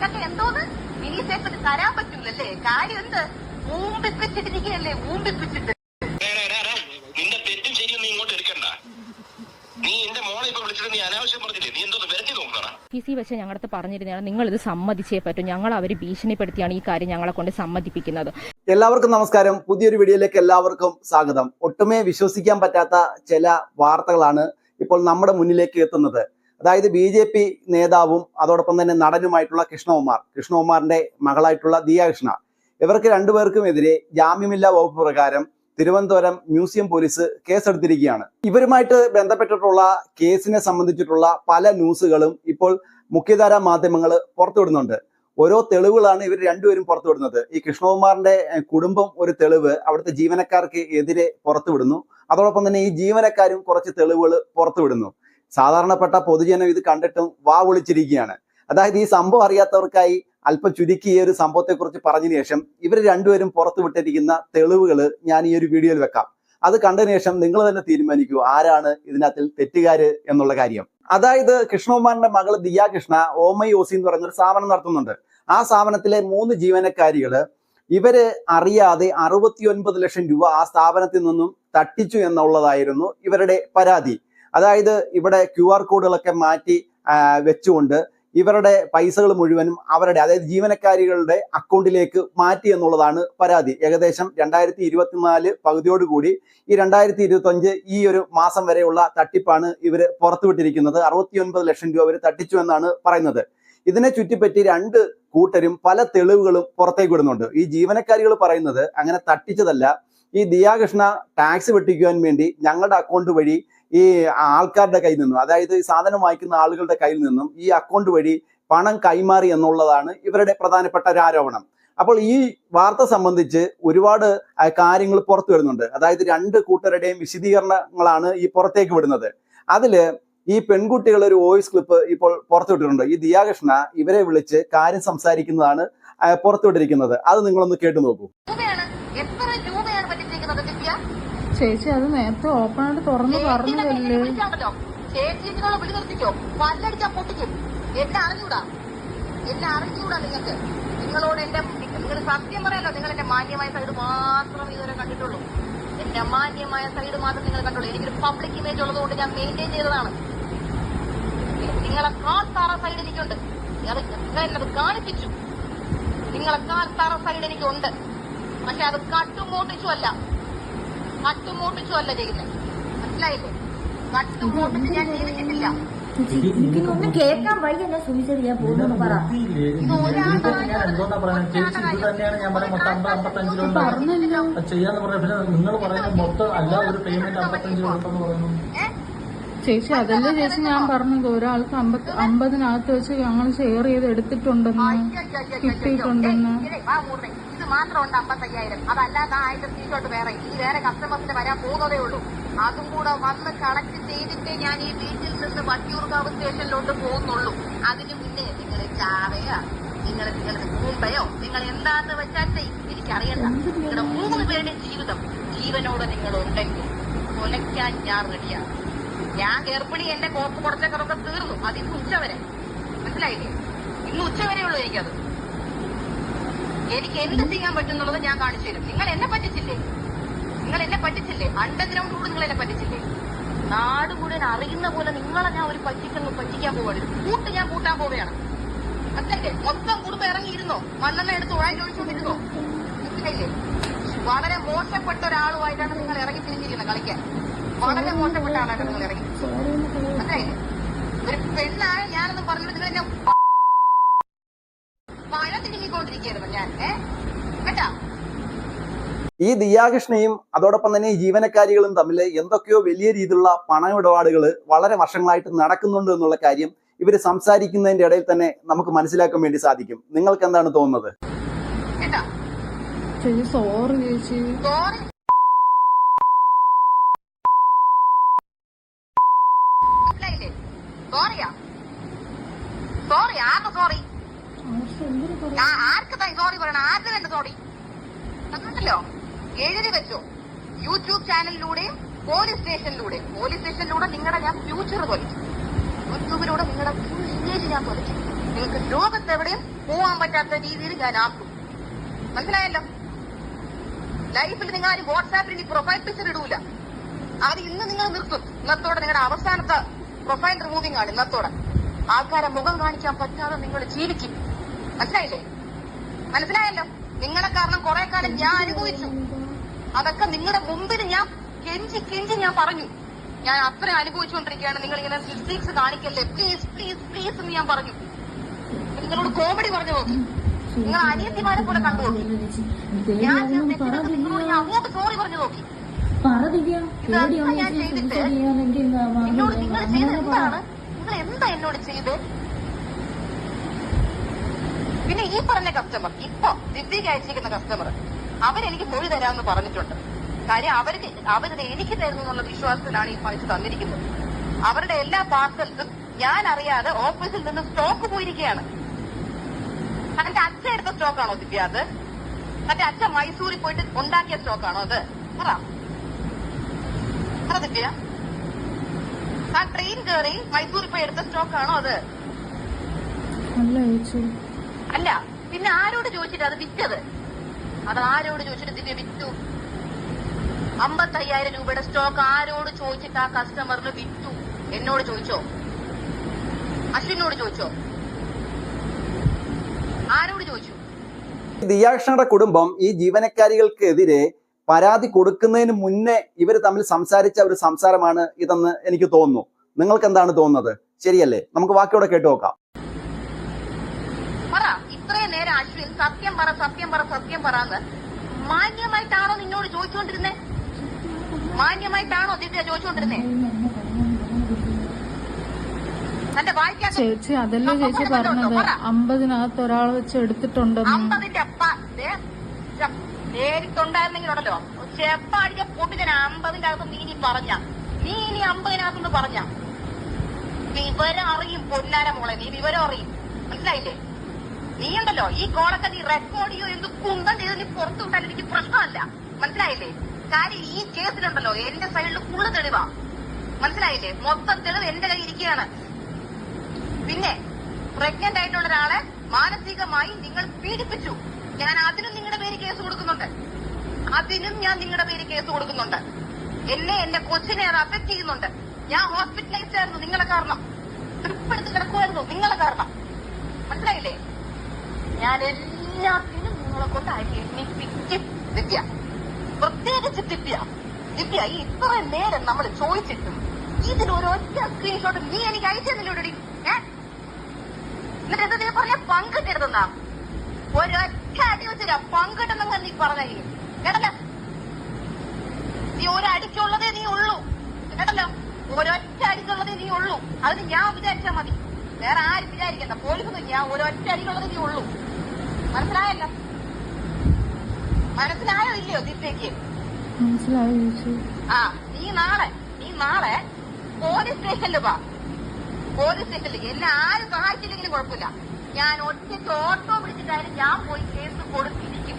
നിനക്കൊക്കെ എന്തോന്ന് മിനിസേപ്പിന് തരാൻ പറ്റൂലല്ലേ? കാര്യം എന്ത്? ഊമ്പിപ്പിച്ചിട്ടിരിക്കുകയല്ലേ, ഊമ്പിപ്പിച്ചിട്ട്. നിന്റെ തെറ്റും ശരിയും നീ ഇങ്ങോട്ട് എടുക്കണ്ട. നീ എന്റെ മോളെ ഇപ്പൊ വിളിച്ചിട്ട് നീ അനാവശ്യം പറഞ്ഞില്ലേ? നീ എന്തോ വരട്ടി നോക്കണ. PC വെച്ച് ഞങ്ങളടുത്ത് പറഞ്ഞിരുന്നതാണ്, നിങ്ങൾ ഇത് സമ്മതിച്ചേ പറ്റും. ഞങ്ങൾ അവർ ഭീഷണിപ്പെടുത്തിയാണ് ഈ കാര്യം ഞങ്ങളെ കൊണ്ട് സമ്മതിപ്പിക്കുന്നത്. എല്ലാവർക്കും നമസ്കാരം. പുതിയൊരു വീഡിയോയിലേക്ക് എല്ലാവർക്കും സ്വാഗതം. ഒട്ടുമേ വിശ്വസിക്കാൻ പറ്റാത്ത ചില വാർത്തകളാണ് ഇപ്പോൾ നമ്മുടെ മുന്നിലേക്ക് എത്തുന്നത്. അതായത് BJP നേതാവും അതോടൊപ്പം തന്നെ നടനുമായിട്ടുള്ള കൃഷ്ണകുമാറിന്റെ മകളായിട്ടുള്ള ദിയ കൃഷ്ണ, ഇവർക്ക് രണ്ടുപേർക്കുമെതിരെ ജാമ്യമില്ലാ വകുപ്പ് പ്രകാരം തിരുവനന്തപുരം മ്യൂസിയം പോലീസ് കേസെടുത്തിരിക്കുകയാണ്. ഇവരുമായിട്ട് ബന്ധപ്പെട്ടിട്ടുള്ള കേസിനെ സംബന്ധിച്ചിട്ടുള്ള പല ന്യൂസുകളും ഇപ്പോൾ മുഖ്യധാരാ മാധ്യമങ്ങൾ പുറത്തുവിടുന്നുണ്ട്. ഓരോ തെളിവുകളാണ് ഇവർ രണ്ടുപേരും പുറത്തുവിടുന്നത്. ഈ കൃഷ്ണകുമാറിന്റെ കുടുംബം ഒരു തെളിവ് അവിടുത്തെ ജീവനക്കാർക്ക് എതിരെ പുറത്തുവിടുന്നു. അതോടൊപ്പം തന്നെ ഈ ജീവനക്കാരും കുറച്ച് തെളിവുകൾ പുറത്തുവിടുന്നു. സാധാരണപ്പെട്ട പൊതുജനം ഇത് കണ്ടിട്ടും വാ വിളിച്ചിരിക്കുകയാണ്. അതായത് ഈ സംഭവം അറിയാത്തവർക്കായി അല്പം ചുരുക്കി ഈ ഒരു സംഭവത്തെക്കുറിച്ച് പറഞ്ഞതിന് ശേഷം ഇവർ രണ്ടുപേരും പുറത്തുവിട്ടിരിക്കുന്ന തെളിവുകൾ ഞാൻ ഈ ഒരു വീഡിയോയിൽ വെക്കാം. അത് കണ്ടതിന് ശേഷം നിങ്ങൾ തന്നെ തീരുമാനിക്കൂ ആരാണ് ഇതിനകത്തിൽ തെറ്റുകാര് എന്നുള്ള കാര്യം. അതായത് കൃഷ്ണകുമാറിന്റെ മകൾ ദിയ കൃഷ്ണ OMI എന്ന് പറയുന്ന ഒരു സ്ഥാപനം നടത്തുന്നുണ്ട്. ആ സ്ഥാപനത്തിലെ 3 ജീവനക്കാരികള് ഇവര് അറിയാതെ 69 ലക്ഷം രൂപ ആ സ്ഥാപനത്തിൽ നിന്നും തട്ടിച്ചു എന്നുള്ളതായിരുന്നു ഇവരുടെ പരാതി. അതായത് ഇവിടെ QR കോഡുകളൊക്കെ മാറ്റി വെച്ചുകൊണ്ട് ഇവരുടെ പൈസകൾ മുഴുവനും അവരുടെ, അതായത് ജീവനക്കാരികളുടെ അക്കൗണ്ടിലേക്ക് മാറ്റി എന്നുള്ളതാണ് പരാതി. ഏകദേശം 2024 പകുതിയോടുകൂടി ഈ 2025 ഈ ഒരു മാസം വരെയുള്ള തട്ടിപ്പാണ് ഇവർ പുറത്തുവിട്ടിരിക്കുന്നത്. 69 ലക്ഷം രൂപ ഇവർ തട്ടിച്ചു എന്നാണ് പറയുന്നത്. ഇതിനെ ചുറ്റിപ്പറ്റി 2 കൂട്ടരും പല തെളിവുകളും പുറത്തേക്ക് വിടുന്നുണ്ട്. ഈ ജീവനക്കാരികൾ പറയുന്നത് അങ്ങനെ തട്ടിച്ചതല്ല, ഈ ദിയ കൃഷ്ണ ടാക്സ് വെട്ടിക്കുവാൻ വേണ്ടി ഞങ്ങളുടെ അക്കൗണ്ട് വഴി ഈ ആൾക്കാരുടെ കയ്യിൽ നിന്നും, അതായത് ഈ സാധനം വാങ്ങിക്കുന്ന ആളുകളുടെ കയ്യിൽ നിന്നും ഈ അക്കൗണ്ട് വഴി പണം കൈമാറി എന്നുള്ളതാണ് ഇവരുടെ പ്രധാനപ്പെട്ട ഒരു ആരോപണം. അപ്പോൾ ഈ വാർത്ത സംബന്ധിച്ച് ഒരുപാട് കാര്യങ്ങൾ പുറത്തു വരുന്നുണ്ട്. അതായത് 2 കൂട്ടരുടെയും വിശദീകരണങ്ങളാണ് ഈ പുറത്തേക്ക് വിടുന്നത്. അതില് ഈ പെൺകുട്ടികൾ ഒരു വോയിസ് ക്ലിപ്പ് ഇപ്പോൾ പുറത്തുവിട്ടിട്ടുണ്ട്. ഈ ദിയ കൃഷ്ണ ഇവരെ വിളിച്ച് കാര്യം സംസാരിക്കുന്നതാണ് പുറത്തുവിട്ടിരിക്കുന്നത്. അത് നിങ്ങളൊന്ന് കേട്ടു നോക്കൂ. ചേച്ചി അത് നേരത്തെ ഓപ്പൺ ആയിട്ട് തുറന്ന് പറഞ്ഞതല്ലേ? ചേച്ചികളെ വിളി നിർത്തിക്കോ, പല്ലടിച്ചാ പൊട്ടിക്കും. എന്നെ അറിഞ്ഞൂടാ നിങ്ങൾക്ക്. നിങ്ങളോട് നിങ്ങൾ സത്യം പറയാലോ, നിങ്ങൾ എന്റെ മാന്യമായ സൈഡ് മാത്രം ഇതുവരെ കണ്ടിട്ടുള്ളൂ. എന്റെ മാന്യമായ സൈഡ് മാത്രം നിങ്ങൾ കണ്ടുള്ളൂ. എനിക്കൊരു പബ്ലിക് ഇമേജ് ഉള്ളതുകൊണ്ട് ഞാൻ മെയിൻറ്റെയിൻ ചെയ്തതാണ്. നിങ്ങളെക്കാൾ താറ സൈഡ് എനിക്കുണ്ട്. എന്നത് കാണിപ്പിച്ചു. നിങ്ങളെക്കാൾ താറ സൈഡ് എനിക്കുണ്ട്. പക്ഷെ അത് കട്ടുമോട്ടിച്ചു അല്ല ചെയ്യുന്നത്. മനസ്സിലായില്ലേ? കട്ടുമോട്ടിച്ച് ഞാൻ ജീവിച്ചിട്ടില്ല. എനിക്കൊന്നും കേൾക്കാൻ വയ്യല്ല. സുമിച്ചത് ഞാൻ പോകുന്നു പറ. ചേച്ചി അതല്ലേ ചേച്ചി ഞാൻ പറഞ്ഞത്, ഒരാൾക്ക് 50-നകത്ത് വെച്ച് ഞങ്ങൾ ഷെയർ ചെയ്ത് എടുത്തിട്ടുണ്ടെന്ന്, കിട്ടിയിട്ടുണ്ടെന്ന്. ഇത് മാത്രമുണ്ട് 55,000. അതല്ലാതെ 1000 സ്ക്രീൻഷോട്ട് വേറെ കസ്റ്റമേഴ്സിന് വരാൻ പോകുന്നതേ ഉള്ളൂ. അതും കൂടെ വന്ന് കളക്ട് ചെയ്തിട്ടേ ഞാൻ ഈ വീട്ടിൽ നിന്ന് വട്ടിയൂർക്കാവ് സ്റ്റേഷനിലോട്ട് പോകുന്നുള്ളൂ. അതിന് മുന്നേ നിങ്ങൾ ചാവയോ, നിങ്ങൾ മുമ്പയോ, നിങ്ങൾ എന്താന്ന് വെച്ചാൽ എനിക്കറിയണ്ട. നിങ്ങളുടെ 3 പേരുടെ ജീവിതം ജീവനോട് നിങ്ങൾ ഉണ്ടെങ്കിൽ കൊലയ്ക്കാൻ ഞാൻ റെഡിയാണ്. ഞാൻ ഗർഭിണി, എന്റെ കോപ്പ് കുറച്ചൊക്കെ തീർന്നു. അതിന്ന് ഉച്ചവരെ. മനസ്സിലായില്ലേ? ഇന്ന് ഉച്ചവരെ ഉള്ളൂ എനിക്കത്. എനിക്ക് എന്ത് ചെയ്യാൻ പറ്റുന്നുള്ളത് ഞാൻ കാണിച്ചു തരും. നിങ്ങൾ എന്നെ പറ്റിച്ചില്ലേ? അണ്ടർഗ്രൗണ്ട് കൂടെ നിങ്ങൾ എന്നെ പറ്റിച്ചില്ലേ? നാട് മുഴുവൻ അറിയുന്ന പോലെ നിങ്ങളെ ഞാൻ ഒരു പറ്റിക്കാൻ പോവുകയാണ്. ഞാൻ കൂട്ടാൻ പോവുകയാണ്. മനസ്സിലായില്ലേ? മൊത്തം കുടുംബം ഇറങ്ങിയിരുന്നോ? മണ്ണെണ്ണ എടുത്ത് ഒഴിച്ചോണ്ടിരുന്നോ? മനസ്സിലായില്ലേ? വളരെ മോശപ്പെട്ട ഒരാളുമായിട്ടാണ് നിങ്ങൾ ഇറങ്ങി തിരിച്ചിരിക്കുന്നത് കളിക്കാൻ. വളരെ മോശപ്പെട്ട ആളായിട്ട് നിങ്ങൾ ഇറങ്ങി. മനസ്സിലായില്ലേ? ഒരു പെണ്ണായ ഞാനൊന്നും പറഞ്ഞിട്ട് നിങ്ങൾ എന്നെ മഴ തിരിഞ്ഞിക്കൊണ്ടിരിക്കുകയായിരുന്നു ഞാൻ. കേട്ടാ? ഈ ദിയാകൃഷ്ണയും അതോടൊപ്പം തന്നെ ഈ ജീവനക്കാരികളും തമ്മിൽ എന്തൊക്കെയോ വലിയ രീതിയിലുള്ള പണമിടപാടുകൾ വളരെ വർഷങ്ങളായിട്ട് നടക്കുന്നുണ്ട് എന്നുള്ള കാര്യം ഇവർ സംസാരിക്കുന്നതിന്റെ ഇടയിൽ തന്നെ നമുക്ക് മനസ്സിലാക്കാൻ വേണ്ടി സാധിക്കും. നിങ്ങൾക്ക് എന്താണ് തോന്നുന്നത്? സോറി ചേച്ചി. സോറി ആർക്ക് സോറി? ആർക്ക് സോറി പറയണം? ആർക്ക് വേണ്ട സോറി? അതല്ലോ എഴുതി വെച്ചോ. യൂട്യൂബ് ചാനലിലൂടെയും പോലീസ് സ്റ്റേഷനിലൂടെ നിങ്ങളുടെ ഞാൻ ഫ്യൂച്ചർ തൊലിച്ചു. യൂട്യൂബിലൂടെ നിങ്ങളുടെ ഫുൾ ഇമേജ് ഞാൻ തൊലിച്ചു. നിങ്ങൾക്ക് ലോകത്തെവിടെയും പോവാൻ പറ്റാത്ത രീതിയിൽ ഞാൻ ആക്കും. മനസ്സിലായല്ലോ? ലൈഫിൽ നിങ്ങൾ ആരും വാട്സാപ്പിൽ ഇനി പ്രൊഫൈൽ പിക്ചർ ഇടൂല. അത് ഇന്ന് നിങ്ങൾ നിർത്തും. ഇന്നത്തോടെ നിങ്ങളുടെ അവസാനത്തെ പ്രൊഫൈൽ റിമൂവിംഗ് ആണ്. ഇന്നത്തോടെ ആൾക്കാരെ മുഖം കാണിക്കാൻ പറ്റാതെ നിങ്ങൾ ജീവിക്കും. മനസ്സിലായില്ലേ? മനസ്സിലായല്ലോ? നിങ്ങളെ കാരണം കുറെ കാലം ഞാൻ അനുഭവിച്ചു. അതൊക്കെ നിങ്ങളുടെ മുമ്പിൽ ഞാൻ കെഞ്ചി ഞാൻ പറഞ്ഞു. ഞാൻ അത്ര അനുഭവിച്ചുകൊണ്ടിരിക്കുകയാണ്. നിങ്ങൾ ഇങ്ങനെ മിസ്റ്റേക്സ് കാണിക്കല്ലേ, പ്ലീസ് പ്ലീസ് പ്ലീസ് എന്ന് ഞാൻ പറഞ്ഞു. നിങ്ങളോട് കോമഡി പറഞ്ഞു നോക്കി. നിങ്ങൾ അനിയത്തിമാരെ പോലെ കണ്ടു നോക്കി. ഞാൻ നിങ്ങളോട് ഞാൻ അങ്ങോട്ട് സോറി പറഞ്ഞു നോക്കി. ഇതൊക്കെ ഞാൻ ചെയ്തിട്ട് എന്നോട് നിങ്ങൾ ചെയ്ത് എന്താണ്? നിങ്ങൾ എന്താ എന്നോട് ചെയ്ത്? പിന്നെ ഈ പറഞ്ഞ കസ്റ്റമർ, ഇപ്പൊ ദിവ്യക്ക് അയച്ചിരിക്കുന്ന കസ്റ്റമർ, അവരെനിക്ക് മൊഴി തരാമെന്ന് പറഞ്ഞിട്ടുണ്ട്. കാര്യം അവരുടെ എനിക്ക് തരുന്നു എന്നുള്ള വിശ്വാസത്തിലാണ് ഈ പൈസ തന്നിരിക്കുന്നത്. അവരുടെ എല്ലാ പാർസൽസും ഞാൻ അറിയാതെ ഓഫീസിൽ നിന്ന് സ്റ്റോക്ക് പോയിരിക്കുകയാണ്. തന്റെ അച്ഛൻ എടുത്ത സ്റ്റോക്കാണോ ദിവ്യ അത്? തന്റെ അച്ഛൻ മൈസൂരിൽ പോയിട്ട് ഉണ്ടാക്കിയ സ്റ്റോക്കാണോ അത്? പറ ദിവ്യ. താൻ ട്രെയിൻ കയറി മൈസൂരിൽ പോയി എടുത്ത സ്റ്റോക്കാണോ അത്? അല്ല. പിന്നെ ആരോട് ചോദിച്ചിട്ട് അത് വിറ്റത്? അത് ആരോട് ചോദിച്ചിട്ട് ദിവ്യ വിറ്റു? 55,000 രൂപയുടെ സ്റ്റോക്ക് ആരോട് ചോദിച്ചിട്ട് ആ കസ്റ്റമറിന് വിറ്റു? എന്നോട് ചോദിച്ചോ? അശ്വിനോട് ചോദിച്ചോ? ആരോട് ചോദിച്ചു? ദിയാകൃഷ്ണയുടെ കുടുംബം ഈ ജീവനക്കാരികൾക്കെതിരെ പരാതി കൊടുക്കുന്നതിന് മുന്നേ ഇവർ തമ്മിൽ സംസാരിച്ച ഒരു സംസാരമാണ് ഇതെന്ന് എനിക്ക് തോന്നുന്നു. നിങ്ങൾക്ക് എന്താണ് തോന്നുന്നത്? ശരിയല്ലേ? നമുക്ക് ബാക്കിയോടെ കേട്ടു നോക്കാം. പറ. ഇത്രയും നേരം അശ്വിൻ സത്യം പറ സത്യം പറ സത്യം പറയാന്ന് മാന്യമായിട്ടാണോ നിന്നോട് ചോദിച്ചുകൊണ്ടിരുന്നേ? മാന്യമായിട്ടാണോ ദിവ്യ ചോദിച്ചുകൊണ്ടിരുന്നേ? തന്റെ വായിക്കാൻ ചേച്ചി അതല്ലേ ചേച്ചി പറഞ്ഞത് 50-നകത്ത് ഒരാൾ വെച്ച് എടുത്തിട്ടുണ്ടെന്ന്. 50ന്റെ നേരിട്ടുണ്ടായിരുന്നെങ്കിലുണ്ടല്ലോ ചെപ്പാടിച്ച പൊട്ടിന് 50ന്റെ അകത്ത് നീ ഇനി 50-നകത്തുനിന്ന് പറഞ്ഞ വിവരം അറിയും. പൊന്നാര മോളെ, നീ വിവരം അറിയും. മനസ്സിലായില്ലേ? നീ ഉണ്ടല്ലോ ഈ കോളൊക്കെ നീ റെക്കോർഡ് ചെയ്യോ എന്ത് കുന്തം ചെയ്ത് നീ പുറത്തു വിട്ടാലും എനിക്ക് പ്രശ്നമല്ല. മനസ്സിലായില്ലേ? കാര്യം ഈ കേസിലുണ്ടല്ലോ എന്റെ സൈഡിൽ ഫുള്ള് തെളിവാ. മനസ്സിലായില്ലേ? മൊത്തം തെളിവ് എന്റെ കയ്യിൽ ഇരിക്കുകയാണ്. പിന്നെ പ്രഗ്നന്റ് ആയിട്ടുള്ള ഒരാളെ മാനസികമായി നിങ്ങൾ പീഡിപ്പിച്ചു. ഞാൻ അതിനും നിങ്ങളുടെ പേര് കേസ് കൊടുക്കുന്നുണ്ട്. എന്നെ എന്റെ കൊച്ചിനെ അത് അഫക്ട് ചെയ്യുന്നുണ്ട്. ഞാൻ ഹോസ്പിറ്റലൈസ്ഡ് ആയിരുന്നു നിങ്ങളെ കാരണം. ട്രിപ്പ് എടുത്ത് കിടക്കുമായിരുന്നു നിങ്ങളെ കാരണം. മനസ്സിലായില്ലേ? ഞാൻ എല്ലാത്തിനും നിങ്ങളെ കൊണ്ട് എണ്ണിപ്പിക്കും ദിവ്യ. പ്രത്യേകിച്ച് ദിവ്യ ഈ ഇത്രയും നേരം നമ്മൾ ചോദിച്ചിട്ടും ഇതിലൊരൊറ്റ സ്ക്രീൻഷോട്ട് നീ എനിക്ക് അയച്ചെന്നില്ലോടി. എന്നിട്ട് എന്താ നീ പറഞ്ഞ പങ്കിട്ടെടുത്തുന്നാ? ഒരൊറ്റ അടി വെച്ചില്ല പങ്കിട്ടെന്ന് നീ പറഞ്ഞ കേട്ടല്ലോ. നീ ഒരടിക്കുള്ളതേ നീ ഉള്ളൂ. കേട്ടല്ലോ? ഒരൊറ്റ അടിക്കുള്ളതേ നീ ഉള്ളൂ. അതിന് ഞാൻ വിചാരിച്ചാൽ മതി. വേറെ ആരും വിചാരിക്കണ്ട. പോലീസൊന്നും ഞാൻ ഒരൊറ്റ അടിക്കുള്ളതേ നീ ഉള്ളൂ. മനസ്സിലായല്ലോ? മനസ്സിലായോ ഇല്ലയോ ദിവ്യക്ക്? ആ നീ നാളെ പോലീസ് സ്റ്റേഷനിൽ വാ. പോലീസ് സ്റ്റേഷനിൽ എന്നെ ആരും സഹായിച്ചില്ലെങ്കിലും കുഴപ്പമില്ല. ഞാൻ ഒറ്റയ്ക്ക് ഓട്ടോ വിളിച്ചിട്ടായാലും ഞാൻ പോയി കേസ് കൊടുത്തിരിക്കും.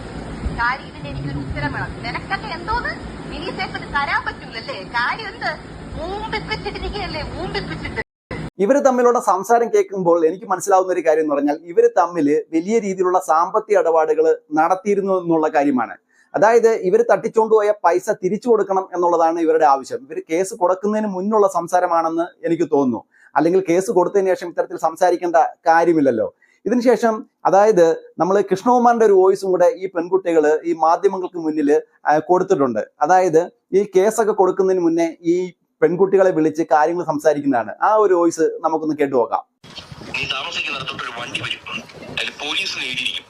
കാര്യം ഇതിന് എനിക്കൊരു ഉത്തരം വേണം. നിനക്കൊക്കെ എന്തോന്ന് മിനിസേഫിന് തരാൻ പറ്റൂലല്ലേ? കാര്യം എന്ത് ഊമ്പിപ്പിച്ചിട്ടിരിക്കുകയല്ലേ? ഊമ്പിപ്പിച്ചിട്ട് ഇവർ തമ്മിലുള്ള സംസാരം കേൾക്കുമ്പോൾ എനിക്ക് മനസ്സിലാവുന്ന ഒരു കാര്യം എന്ന് പറഞ്ഞാൽ ഇവർ തമ്മിൽ വലിയ രീതിയിലുള്ള സാമ്പത്തിക ഇടപാടുകൾ നടത്തിയിരുന്നു എന്നുള്ള കാര്യമാണ്. അതായത് ഇവർ തട്ടിച്ചുകൊണ്ടുപോയ പൈസ തിരിച്ചു കൊടുക്കണം എന്നുള്ളതാണ് ഇവരുടെ ആവശ്യം. ഇവർ കേസ് കൊടുക്കുന്നതിന് മുന്നുള്ള സംസാരമാണെന്ന് എനിക്ക് തോന്നുന്നു. അല്ലെങ്കിൽ കേസ് കൊടുത്തതിന് ശേഷം ഇത്തരത്തിൽ സംസാരിക്കേണ്ട കാര്യമില്ലല്ലോ. ഇതിനുശേഷം അതായത് നമ്മൾ കൃഷ്ണകുമാറിന്റെ ഒരു വോയിസും കൂടെ ഈ പെൺകുട്ടികൾ ഈ മാധ്യമങ്ങൾക്ക് മുന്നിൽ കൊടുത്തിട്ടുണ്ട്. അതായത് ഈ കേസൊക്കെ കൊടുക്കുന്നതിന് മുന്നേ ഈ പെൺകുട്ടികളെ വിളിച്ച് കാര്യങ്ങൾ സംസാരിക്കുന്നതാണ്. ആ ഒരു വോയിസ് നമുക്കൊന്ന് കേട്ടു നോക്കാം. നീ താമസിക്കുന്നിടത്തോട്ടൊരു വണ്ടി വരും, അതിൽ പോലീസ് നേടിയിരിക്കും.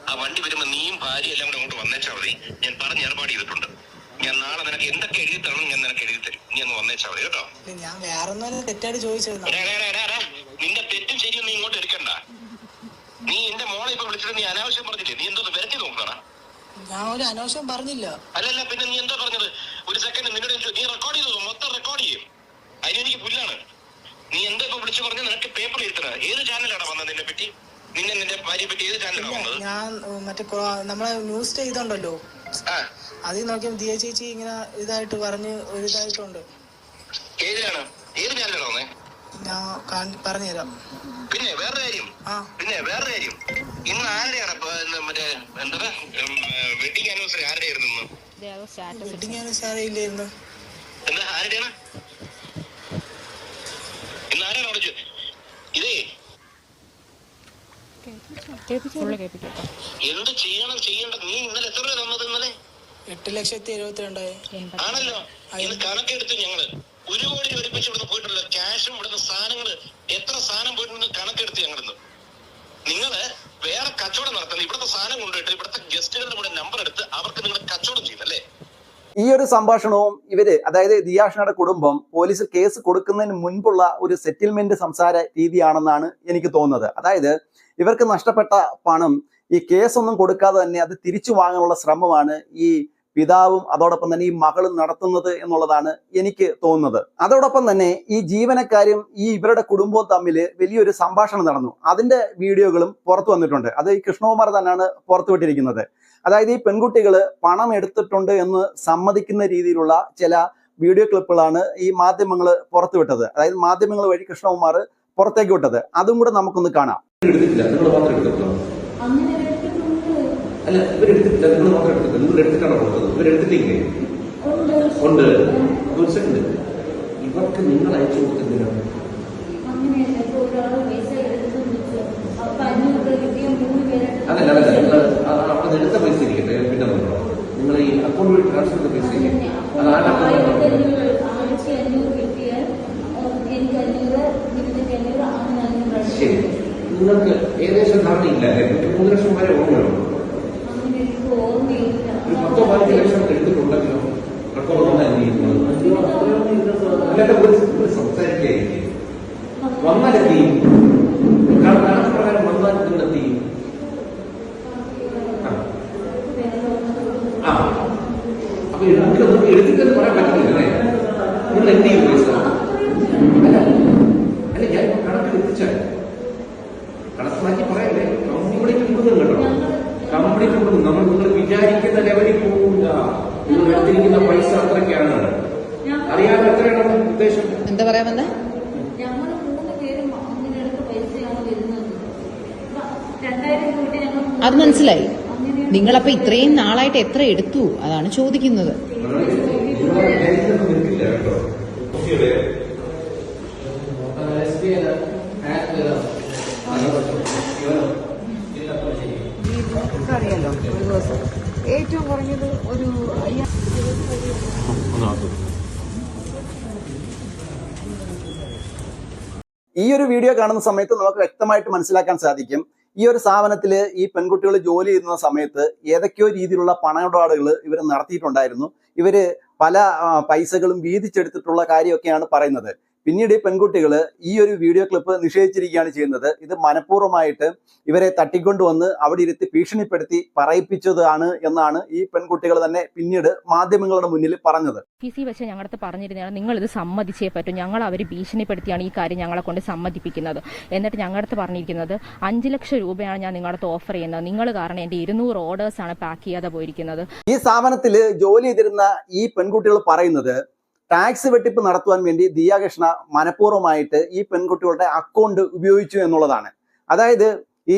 ആ വണ്ടി വരുമ്പോ നീയും ഭാര്യ എല്ലാം കൂടെ അങ്ങോട്ട് വന്നേച്ചാൽ മതി. ഞാൻ പറഞ്ഞ് ഏർപ്പാട് ചെയ്തിട്ടുണ്ട്. ഞാൻ നാളെ നിനക്ക് എന്തൊക്കെ എഴുതി തരണം ഞാൻ നിനക്ക് എഴുതി തരും. നീ ഒന്ന് വന്നേച്ചാൽ മതി കേട്ടോ. ഞാൻ വേറെ തെറ്റായിട്ട് ചോദിച്ചത്. നിന്റെ തെറ്റും ശരിയും നീ ഇങ്ങോട്ട് എടുക്കണ്ട. നീ എന്റെ മോളെ ഇപ്പൊ വിളിച്ചിട്ട് നീ അനാവശ്യം പറഞ്ഞില്ലേ? നീ എന്തോ വരട്ടി നോക്കണ? ഞാൻ ഒരു അനാവശ്യം പറഞ്ഞില്ല. അല്ലല്ല പിന്നെ നീ എന്തോ പറഞ്ഞത്? ഒരു സെക്കൻഡ് നിന്നോട് നീ റെക്കോർഡ് ചെയ്തോ? മൊത്തം റെക്കോർഡ് ചെയ്യും. അതിനെനിക്ക് പുല്ലാണ്. നീ എന്തോ ഇപ്പൊ വിളിച്ചു പറഞ്ഞ നിനക്ക് പേപ്പർ എഴുതണ ഏത് ചാനലാണ് വന്നത്? നിന്നെ പറ്റി നിന്റെ ഭാര്യയെ പറ്റി ഏത് ചാനലാണ് വന്നത്? ഞാൻ മറ്റേ നമ്മളെ ന്യൂസ് ചെയ്തോണ്ടല്ലോ, അതിൽ നോക്കിയാൽ ദിയ ചേച്ചി ഇങ്ങനെ ഇതായിട്ട് പറഞ്ഞ് ഒരു ഇതായിട്ടുണ്ട്. ഏതിലാണ്? ഏത് ചാനലാണ് വന്നേ? ഞാൻ പറഞ്ഞുതരാം. പിന്നെ വേറെ കാര്യം ഇന്ന് ആരുടെയാണ് മറ്റേ എന്താ വെഡിങ് ആനിവേഴ്സറി ആരുടെയായിരുന്നു ഇന്ന്? വെഡിങ് ആനിവേഴ്സറി ഇല്ലായിരുന്നു. എന്താ ആരുടെയാണ് ഇന്ന്? ആരാണ് വിളിച്ചു? ഇതേ എന്ത് ചെയ്യേണ്ടത്? നീ ഇന്നലെ എത്ര രൂപ തന്നത്? ഇന്നലെ 8,72,000 ആണല്ലോ. ഇത് കണക്കെടുത്ത് ഞങ്ങള് 1 കോടി ഒരുമിച്ച് ഇവിടുന്ന് പോയിട്ടുള്ള ക്യാഷും ഇവിടുന്ന് സാധനങ്ങള് എത്ര സാധനം പോയിട്ടുണ്ടെന്ന് കണക്കെടുത്ത് ഞങ്ങളിന്ന്. നിങ്ങള് വേറെ കച്ചവടം നടത്തുന്നത് ഇവിടുത്തെ സാധനം കൊണ്ടുപോയിട്ട് ഇവിടുത്തെ ഗസ്റ്റുകളുടെ കൂടെ നമ്പർ എടുത്ത് അവർക്ക് നിങ്ങൾ കച്ചവടം ചെയ്തല്ലേ? ഈ ഒരു സംഭാഷണവും ഇവര്, അതായത് ദിയാഷ്ണയുടെ കുടുംബം പോലീസ് കേസ് കൊടുക്കുന്നതിന് മുൻപുള്ള ഒരു സെറ്റിൽമെന്റ് സംസാര രീതിയാണെന്നാണ് എനിക്ക് തോന്നുന്നത്. അതായത് ഇവർക്ക് നഷ്ടപ്പെട്ട പണം ഈ കേസൊന്നും കൊടുക്കാതെ തന്നെ അത് തിരിച്ചു വാങ്ങാനുള്ള ശ്രമമാണ് ഈ പിതാവും അതോടൊപ്പം തന്നെ ഈ മകളും നടത്തുന്നത് എന്നുള്ളതാണ് എനിക്ക് തോന്നുന്നത്. അതോടൊപ്പം തന്നെ ഈ ജീവനക്കാരും ഈ ഇവരുടെ കുടുംബവും തമ്മിൽ വലിയൊരു സംഭാഷണം നടന്നു. അതിന്റെ വീഡിയോകളും പുറത്തു വന്നിട്ടുണ്ട്. അത് ഈ കൃഷ്ണകുമാർ തന്നെയാണ് പുറത്തുവിട്ടിരിക്കുന്നത്. അതായത് ഈ പെൺകുട്ടികൾ പണം എടുത്തിട്ടുണ്ട് എന്ന് സമ്മതിക്കുന്ന രീതിയിലുള്ള ചില വീഡിയോ ക്ലിപ്പുകളാണ് ഈ മാധ്യമങ്ങൾ പുറത്തുവിട്ടത്. അതായത് മാധ്യമങ്ങൾ വഴി കൃഷ്ണകുമാർ പുറത്തേക്ക് വിട്ടത്. അതും കൂടെ നമുക്കൊന്ന് കാണാം. അല്ല, ഇവരെടുത്തിട്ടില്ല, നിങ്ങൾ മാത്രം എടുത്തിട്ടില്ല. നിങ്ങൾ എടുത്തിട്ടാണോ കൊടുത്തത്? ഇവരെടുത്തിട്ടില്ലേ? ഉണ്ട്. ഒരു സെക്കൻഡ്, ഇവർക്ക് നിങ്ങൾ അയച്ചു കൊടുക്കുന്നതിനാണ്. അതല്ല നിങ്ങൾ അവിടെ എടുത്ത പൈസ ഇരിക്കട്ടെ, പിന്നെ നോക്കണം. നിങ്ങൾ ഈ അക്കൗണ്ട് വഴി ട്രാൻസ്ഫർ ചെയ്ത പൈസ ഇല്ലേ? അത് ശരി, നിങ്ങൾക്ക് ഏകദേശം ധാരണയില്ല അല്ലേ? 3 ലക്ഷം വരെ ഓർമ്മയുള്ളൂ. ഒരു 10-15 ലക്ഷം എടുത്തിട്ടുണ്ടല്ലോ. സംസാരിക്കായിരിക്കും വന്നാലെത്തി പ്രകാരം വന്നാൽ നിങ്ങളെത്തി. അപ്പൊ നമുക്ക് എടുത്തിട്ടെന്ന് പറയാൻ പറ്റില്ലേ? നിങ്ങൾ എന്ത് ചെയ്യും പൈസ? അല്ല, ഞാൻ ഇപ്പൊ കണക്ക് എത്തിച്ചാൽ കണക്കാക്കി പറയല്ലേ? കംപ്ലീറ്റ് കൊടുക്കും കേട്ടോ, കംപ്ലീറ്റ് കൊടുക്കും. നമ്മൾ നിങ്ങൾ വിചാരിക്കുന്ന ലെവലിൽ പോകില്ല. നിങ്ങൾ എടുത്തിരിക്കുന്ന പൈസ അത്രയ്ക്കാണ്. അറിയാതെ എത്രയാണ് ഉദ്ദേശം? എന്താ പറയാമെന്ന്? അത് മനസ്സിലായി. നിങ്ങളപ്പോ ഇത്രയും നാളായിട്ട് എത്ര എടുത്തു? അതാണ് ചോദിക്കുന്നത്. അറിയാലോ, ഒരു ദിവസം ഏറ്റവും കുറഞ്ഞത് ഒരു 5,000. ഈ ഒരു വീഡിയോ കാണുന്ന സമയത്ത് നമുക്ക് വ്യക്തമായിട്ട് മനസ്സിലാക്കാൻ സാധിക്കും, ഈ ഒരു സ്ഥാപനത്തിൽ ഈ പെൺകുട്ടികൾ ജോലി ചെയ്യുന്ന സമയത്ത് ഏതൊക്കെയോ രീതിയിലുള്ള പണമിടപാടുകൾ ഇവർ നടത്തിയിട്ടുണ്ടായിരുന്നു. ഇവര് പല പൈസകളും വീതിച്ചെടുത്തിട്ടുള്ള കാര്യമൊക്കെയാണ് പറയുന്നത്. പിന്നീട് ഈ പെൺകുട്ടികൾ ഈ ഒരു വീഡിയോ ക്ലിപ്പ് നിഷേധിച്ചിരിക്കുകയാണ് ചെയ്യുന്നത്. ഇത് മനഃപൂർവ്വമായിട്ട് ഇവരെ തട്ടിക്കൊണ്ടുവന്ന് അവിടെ ഇരുത്തി ഭീഷണിപ്പെടുത്തി പറയിപ്പിച്ചതാണ് എന്നാണ് ഈ പെൺകുട്ടികൾ തന്നെ പിന്നീട് മാധ്യമങ്ങളുടെ മുന്നിൽ പറഞ്ഞത്. PC വെച്ച് ഞങ്ങളടുത്ത് പറഞ്ഞിരുന്നതാണ്, നിങ്ങൾ ഇത് സമ്മതിച്ചേ പറ്റും, ഞങ്ങൾ അവർ ഭീഷണിപ്പെടുത്തിയാണ് ഈ കാര്യം ഞങ്ങളെ കൊണ്ട് സമ്മതിപ്പിക്കുന്നത്. എന്നിട്ട് ഞങ്ങളടുത്ത് പറഞ്ഞിരിക്കുന്നത് 5 ലക്ഷം രൂപയാണ് ഞാൻ നിങ്ങളടുത്ത് ഓഫർ ചെയ്യുന്നത്, നിങ്ങൾ കാരണം എൻ്റെ 200 ഓർഡേഴ്സാണ് പാക്ക് ചെയ്യാതെ പോയിരിക്കുന്നത്. ഈ സ്ഥാപനത്തിൽ ജോലി ചെയ്തിരുന്ന ഈ പെൺകുട്ടികൾ പറയുന്നത് ടാക്സ് വെട്ടിപ്പ് നടത്തുവാൻ വേണ്ടി ദിയാകൃഷ്ണ മനഃപൂർവ്വമായിട്ട് ഈ പെൺകുട്ടികളുടെ അക്കൗണ്ട് ഉപയോഗിച്ചു എന്നുള്ളതാണ്. അതായത് ഈ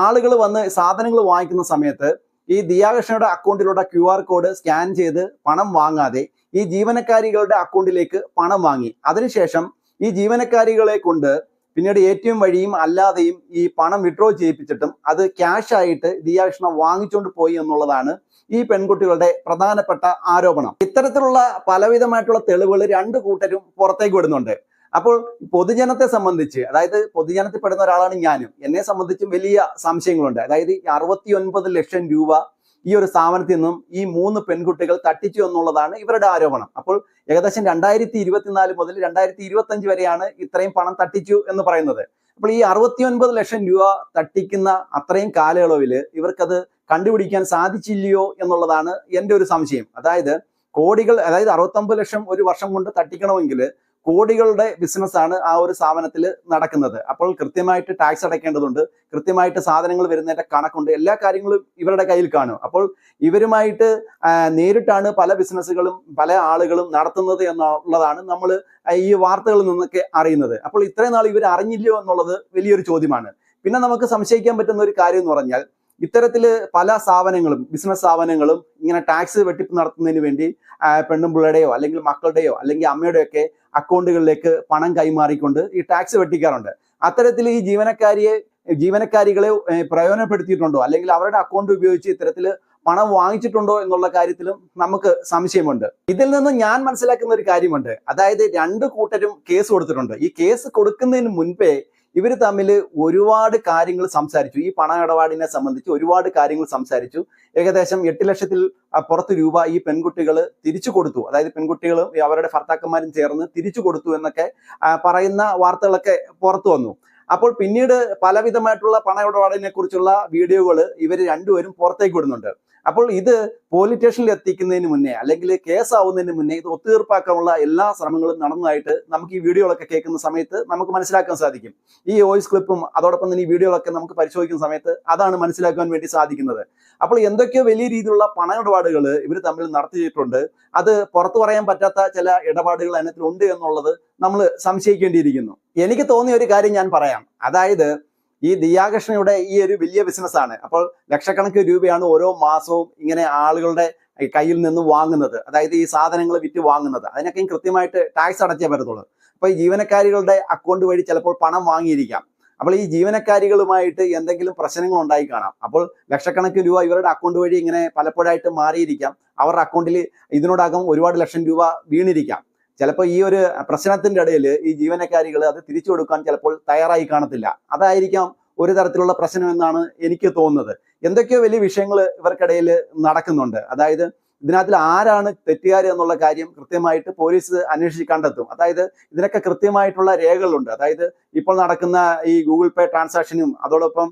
ആളുകൾ വന്ന് സാധനങ്ങൾ വാങ്ങിക്കുന്ന സമയത്ത് ഈ ദിയാകൃഷ്ണയുടെ അക്കൗണ്ടിലുള്ള QR കോഡ് സ്കാൻ ചെയ്ത് പണം വാങ്ങാതെ ഈ ജീവനക്കാരികളുടെ അക്കൗണ്ടിലേക്ക് പണം വാങ്ങി. അതിനുശേഷം ഈ ജീവനക്കാരികളെ കൊണ്ട് പിന്നീട് ATM വഴിയും അല്ലാതെയും ഈ പണം വിഡ്രോ ചെയ്യിപ്പിച്ചിട്ടും അത് ക്യാഷ് ആയിട്ട് ദിയാകൃഷ്ണ വാങ്ങിച്ചുകൊണ്ട് പോയി എന്നുള്ളതാണ് ഈ പെൺകുട്ടികളുടെ പ്രധാനപ്പെട്ട ആരോപണം. ഇത്തരത്തിലുള്ള പലവിധമായിട്ടുള്ള തെളിവുകൾ 2 കൂട്ടരും പുറത്തേക്ക് വിടുന്നുണ്ട്. അപ്പോൾ പൊതുജനത്തെ സംബന്ധിച്ച്, അതായത് പൊതുജനത്തിൽ പെടുന്ന ഒരാളാണ് ഞാനും, എന്നെ സംബന്ധിച്ചും വലിയ സംശയങ്ങളുണ്ട്. അതായത് 69 ലക്ഷം രൂപ ഈ ഒരു സ്ഥാപനത്തിൽ നിന്നും ഈ 3 പെൺകുട്ടികൾ തട്ടിച്ചു എന്നുള്ളതാണ് ഇവരുടെ ആരോപണം. അപ്പോൾ ഏകദേശം 2024 മുതൽ 2025 വരെയാണ് ഇത്രയും പണം തട്ടിച്ചു എന്ന് പറയുന്നത്. അപ്പോൾ ഈ 69 ലക്ഷം രൂപ തട്ടിക്കുന്ന അത്രയും കാലയളവിൽ ഇവർക്കത് കണ്ടുപിടിക്കാൻ സാധിച്ചില്ലയോ എന്നുള്ളതാണ് എൻ്റെ ഒരു സംശയം. അതായത് കോടികൾ, അതായത് 69 ലക്ഷം ഒരു വർഷം കൊണ്ട് തട്ടിക്കണമെങ്കിൽ കോടികളുടെ ബിസിനസ്സാണ് ആ ഒരു സ്ഥാപനത്തിൽ നടക്കുന്നത്. അപ്പോൾ കൃത്യമായിട്ട് ടാക്സ് അടയ്ക്കേണ്ടതുണ്ട്, കൃത്യമായിട്ട് സാധനങ്ങൾ വരുന്നതിന്റെ കണക്കുണ്ട്, എല്ലാ കാര്യങ്ങളും ഇവരുടെ കയ്യിൽ കാണും. അപ്പോൾ ഇവരുമായിട്ട് നേരിട്ടാണ് പല ബിസിനസ്സുകളും പല ആളുകളും നടത്തുന്നത് എന്നുള്ളതാണ് നമ്മൾ ഈ വാർത്തകളിൽ നിന്നൊക്കെ അറിയുന്നത്. അപ്പോൾ ഇത്രയും നാൾ ഇവർ അറിഞ്ഞില്ലയോ എന്നുള്ളത് വലിയൊരു ചോദ്യമാണ്. പിന്നെ നമുക്ക് സംശയിക്കാൻ പറ്റുന്ന ഒരു കാര്യം എന്ന് പറഞ്ഞാൽ, ഇത്തരത്തില് പല സ്ഥാപനങ്ങളും ബിസിനസ് സ്ഥാപനങ്ങളും ഇങ്ങനെ ടാക്സ് വെട്ടിപ്പ് നടത്തുന്നതിന് വേണ്ടി പെണ്ണുമ്പിള്ളയുടെയോ അല്ലെങ്കിൽ മക്കളുടെയോ അല്ലെങ്കിൽ അമ്മയുടെയോ ഒക്കെ അക്കൗണ്ടുകളിലേക്ക് പണം കൈമാറിക്കൊണ്ട് ഈ ടാക്സ് വെട്ടിക്കാറുണ്ട്. അത്തരത്തിൽ ഈ ജീവനക്കാരികളെ പ്രയോജനപ്പെടുത്തിയിട്ടുണ്ടോ അല്ലെങ്കിൽ അവരുടെ അക്കൗണ്ട് ഉപയോഗിച്ച് ഇത്തരത്തിൽ പണം വാങ്ങിച്ചിട്ടുണ്ടോ എന്നുള്ള കാര്യത്തിലും നമുക്ക് സംശയമുണ്ട്. ഇതിൽ നിന്ന് ഞാൻ മനസ്സിലാക്കുന്ന ഒരു കാര്യമുണ്ട്. അതായത് രണ്ട് കൂട്ടരും കേസ് കൊടുത്തിട്ടുണ്ട്. ഈ കേസ് കൊടുക്കുന്നതിന് മുൻപേ ഇവർ തമ്മിൽ ഒരുപാട് കാര്യങ്ങൾ സംസാരിച്ചു. ഈ പണ ഇടപാടിനെ സംബന്ധിച്ച് ഒരുപാട് കാര്യങ്ങൾ സംസാരിച്ചു. ഏകദേശം 8 ലക്ഷത്തിൽ പുറത്ത് രൂപ ഈ പെൺകുട്ടികൾ തിരിച്ചു കൊടുത്തു. അതായത് പെൺകുട്ടികളും അവരുടെ ഭർത്താക്കന്മാരും ചേർന്ന് തിരിച്ചു കൊടുത്തു എന്നൊക്കെ പറയുന്ന വാർത്തകളൊക്കെ പുറത്തു വന്നു. അപ്പോൾ പിന്നീട് പലവിധമായിട്ടുള്ള പണ ഇടപാടിനെ കുറിച്ചുള്ള വീഡിയോകൾ ഇവർ രണ്ടുപേരും പുറത്തേക്ക് വിടുന്നുണ്ട്. അപ്പോൾ ഇത് പോലീസ് സ്റ്റേഷനിൽ എത്തിക്കുന്നതിന് മുന്നേ അല്ലെങ്കിൽ കേസാവുന്നതിന് മുന്നേ ഇത് ഒത്തുതീർപ്പാക്കാനുള്ള എല്ലാ ശ്രമങ്ങളും നടന്നതായിട്ട് നമുക്ക് ഈ വീഡിയോകളൊക്കെ കേൾക്കുന്ന സമയത്ത് നമുക്ക് മനസ്സിലാക്കാൻ സാധിക്കും. ഈ വോയിസ് ക്ലിപ്പും അതോടൊപ്പം തന്നെ ഈ വീഡിയോകളൊക്കെ നമുക്ക് പരിശോധിക്കുന്ന സമയത്ത് അതാണ് മനസ്സിലാക്കാൻ വേണ്ടി സാധിക്കുന്നത്. അപ്പോൾ എന്തൊക്കെയോ വലിയ രീതിയിലുള്ള പണ ഇടപാടുകൾ ഇവർ തമ്മിൽ നടത്തിയിട്ടുണ്ട്. അത് പുറത്തു പറയാൻ പറ്റാത്ത ചില ഇടപാടുകൾ അതിനകത്തിലുണ്ട് എന്നുള്ളത് നമ്മൾ സംശയിക്കേണ്ടിയിരിക്കുന്നു. എനിക്ക് തോന്നിയ ഒരു കാര്യം ഞാൻ പറയാം. അതായത് ഈ ദിയാകൃഷ്ണയുടെ ഈ ഒരു വലിയ ബിസിനസ്സാണ്. അപ്പോൾ ലക്ഷക്കണക്കിന് രൂപയാണ് ഓരോ മാസവും ഇങ്ങനെ ആളുകളുടെ കയ്യിൽ നിന്ന് വാങ്ങുന്നത്. അതായത് ഈ സാധനങ്ങൾ വിറ്റ് വാങ്ങുന്നത്. അതിനൊക്കെ കൃത്യമായിട്ട് ടാക്സ് അടച്ചേ പറ്റത്തുള്ളൂ. അപ്പോൾ ഈ ജീവനക്കാരികളുടെ അക്കൗണ്ട് വഴി ചിലപ്പോൾ പണം വാങ്ങിയിരിക്കാം. അപ്പോൾ ഈ ജീവനക്കാരികളുമായിട്ട് എന്തെങ്കിലും പ്രശ്നങ്ങൾ ഉണ്ടായി കാണാം. അപ്പോൾ ലക്ഷക്കണക്കിന് രൂപ ഇവരുടെ അക്കൗണ്ട് വഴി ഇങ്ങനെ പലപ്പോഴായിട്ട് മാറിയിരിക്കാം. അവരുടെ അക്കൗണ്ടിൽ ഇതിനോടകം ഒരുപാട് ലക്ഷം രൂപ വീണിരിക്കാം. ചിലപ്പോൾ ഈ ഒരു പ്രശ്നത്തിന്റെ ഇടയിൽ ഈ ജീവനക്കാരികൾ അത് തിരിച്ചു കൊടുക്കാൻ ചിലപ്പോൾ തയ്യാറായി കാണത്തില്ല. അതായിരിക്കാം ഒരു തരത്തിലുള്ള പ്രശ്നം എന്നാണ് എനിക്ക് തോന്നുന്നത്. എന്തൊക്കെയോ വലിയ വിഷയങ്ങൾ ഇവർക്കിടയിൽ നടക്കുന്നുണ്ട്. അതായത് ഇതിനകത്തിൽ ആരാണ് തെറ്റുകാർ എന്നുള്ള കാര്യം കൃത്യമായിട്ട് പോലീസ് അന്വേഷിച്ച് കണ്ടെത്തും. അതായത് ഇതിനൊക്കെ കൃത്യമായിട്ടുള്ള രേഖകളുണ്ട്. അതായത് ഇപ്പോൾ നടക്കുന്ന ഈ ഗൂഗിൾ പേ ട്രാൻസാക്ഷനും അതോടൊപ്പം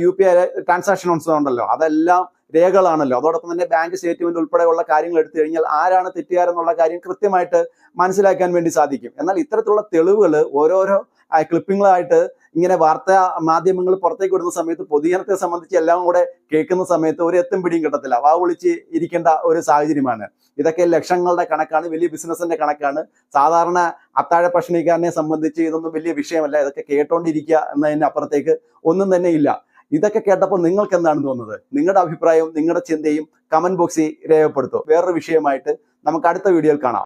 UPI ട്രാൻസാക്ഷൻസ് ഉണ്ടല്ലോ, അതെല്ലാം രേഖകളാണല്ലോ. അതോടൊപ്പം തന്നെ ബാങ്ക് സ്റ്റേറ്റ്മെന്റ് ഉൾപ്പെടെയുള്ള കാര്യങ്ങൾ എടുത്തു കഴിഞ്ഞാൽ ആരാണ് തെറ്റുകാരെന്നുള്ള കാര്യം കൃത്യമായിട്ട് മനസ്സിലാക്കാൻ വേണ്ടി സാധിക്കും. എന്നാൽ ഇത്തരത്തിലുള്ള തെളിവുകൾ ഓരോരോ ക്ലിപ്പിങ്ങളായിട്ട് ഇങ്ങനെ വാർത്താ മാധ്യമങ്ങൾ പുറത്തേക്ക് വിടുന്ന സമയത്ത് പൊതുജനത്തെ സംബന്ധിച്ച് എല്ലാം കൂടെ കേൾക്കുന്ന സമയത്ത് ഒരു എത്തും പിടിയും കിട്ടത്തില്ല. വാ വിളിച്ച് ഇരിക്കേണ്ട ഒരു സാഹചര്യമാണ്. ഇതൊക്കെ ലക്ഷങ്ങളുടെ കണക്കാണ്, വലിയ ബിസിനസിന്റെ കണക്കാണ്. സാധാരണ അത്താഴ ഭക്ഷണിക്കാരനെ സംബന്ധിച്ച് ഇതൊന്നും വലിയ വിഷയമല്ല. ഇതൊക്കെ കേട്ടോണ്ടിരിക്കുക എന്നതിന് അപ്പുറത്തേക്ക് ഒന്നും തന്നെ ഇല്ല. ഇതൊക്കെ കേട്ടപ്പോൾ നിങ്ങൾക്ക് എന്താണ് തോന്നുന്നത്? നിങ്ങളുടെ അഭിപ്രായവും നിങ്ങളുടെ ചിന്തയും കമന്റ് ബോക്സിൽ രേഖപ്പെടുത്തും. വേറൊരു വിഷയമായിട്ട് നമുക്ക് അടുത്ത വീഡിയോയിൽ കാണാം.